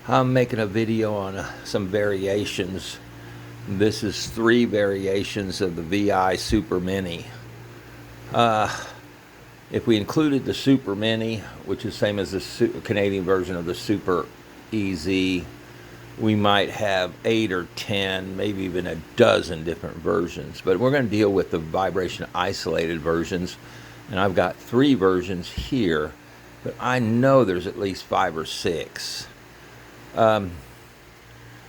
I'm making a video on some variations. This is 3 variations of the VI Super Mini. If we included the Super Mini, which is same as the Canadian version of the Super EZ, we might have 8 or 10, maybe even a dozen different versions. But we're going to deal with the vibration isolated versions, and I've got 3 versions here, but I know there's at least 5 or 6.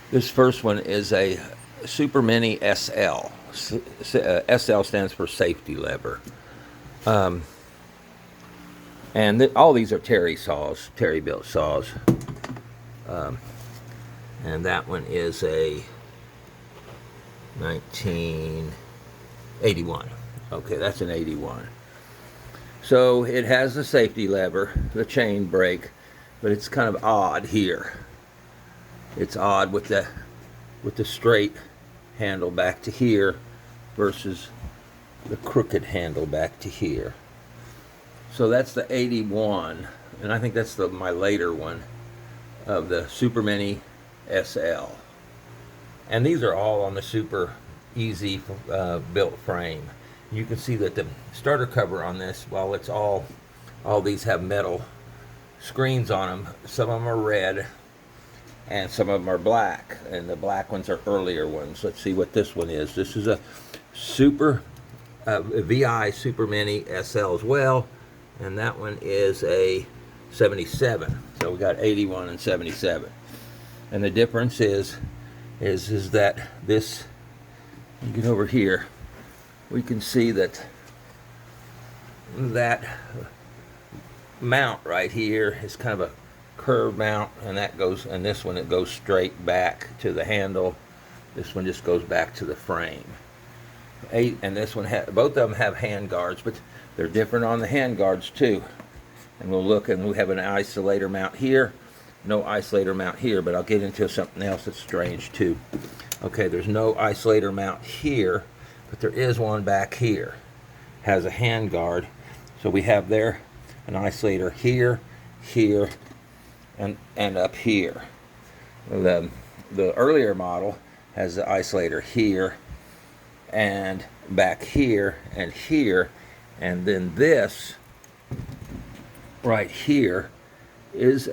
This first one is a Super Mini SL. SL stands for safety lever. And all these are Terry saws, Terry built saws. And that one is a 1981. Okay, that's an 81. So it has the safety lever, the chain brake, but it's kind of odd here. It's odd with the straight handle back to here versus the crooked handle back to here. So that's the 81, and I think that's my later one of the Super Mini SL. And these are all on the Super Easy built frame. You can see that the starter cover on this, while it's all these have metal screens on them, some of them are red and some of them are black, and the black ones are earlier ones. Let's see what this one is. This is a VI Super Mini SL as well, and that one is a 77. So we got 81 and 77, and the difference is that this, you get over here, we can see that mount right here is kind of a curved mount, and this one, it goes straight back to the handle. This one just goes back to the frame. And this one, both of them have hand guards, but they're different on the hand guards too. And we'll look, and we have an isolator mount here, no isolator mount here, but I'll get into something else that's strange too. Okay, there's no isolator mount here, but there is one back here. Has a hand guard. So we have there an isolator here, here, and up here. The earlier model has the isolator here and back here and here, and then this right here is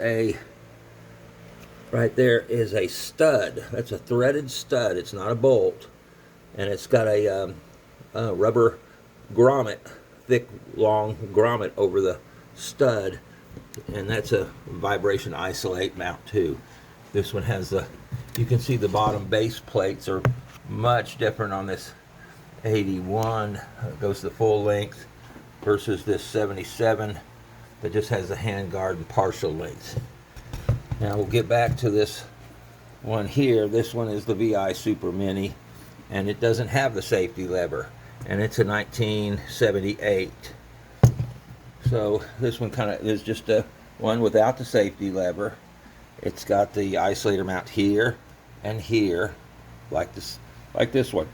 right there is a stud. That's a threaded stud. It's not a bolt, and it's got a rubber grommet, thick long grommet over the stud, and that's a vibration isolate mount too. This one has you can see the bottom base plates are much different on this 81. It goes the full length versus this 77 that just has the hand guard and partial length. Now we'll get back to this one here. This one is the VI Super Mini, and it doesn't have the safety lever, and it's a 1978. So this one kind of is just a one without the safety lever. It's got the isolator mount here and here, like this one,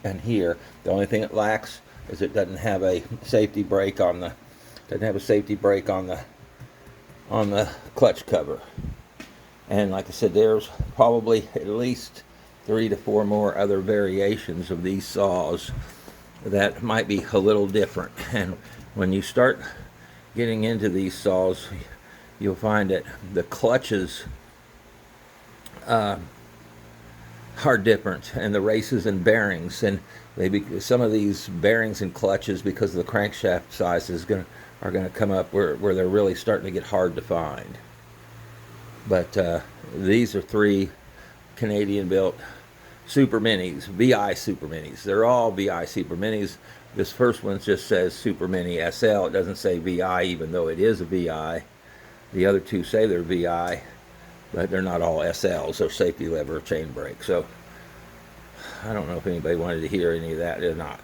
and here. The only thing it lacks is it doesn't have a safety brake on the clutch cover. And like I said, there's probably at least 3 to 4 more other variations of these saws that might be a little different. And when you start getting into these saws, you'll find that the clutches are different, and the races and bearings, and some of these bearings and clutches, because of the crankshaft sizes, are going to come up where they're really starting to get hard to find. But these are 3 Canadian built Super Minis, VI Super Minis. They're all VI Super Minis. This first one just says Super Mini SL. It doesn't say VI, even though it is a VI. The other 2 say they're VI, but they're not all SLs or safety lever or chain brake. So I don't know if anybody wanted to hear any of that or not.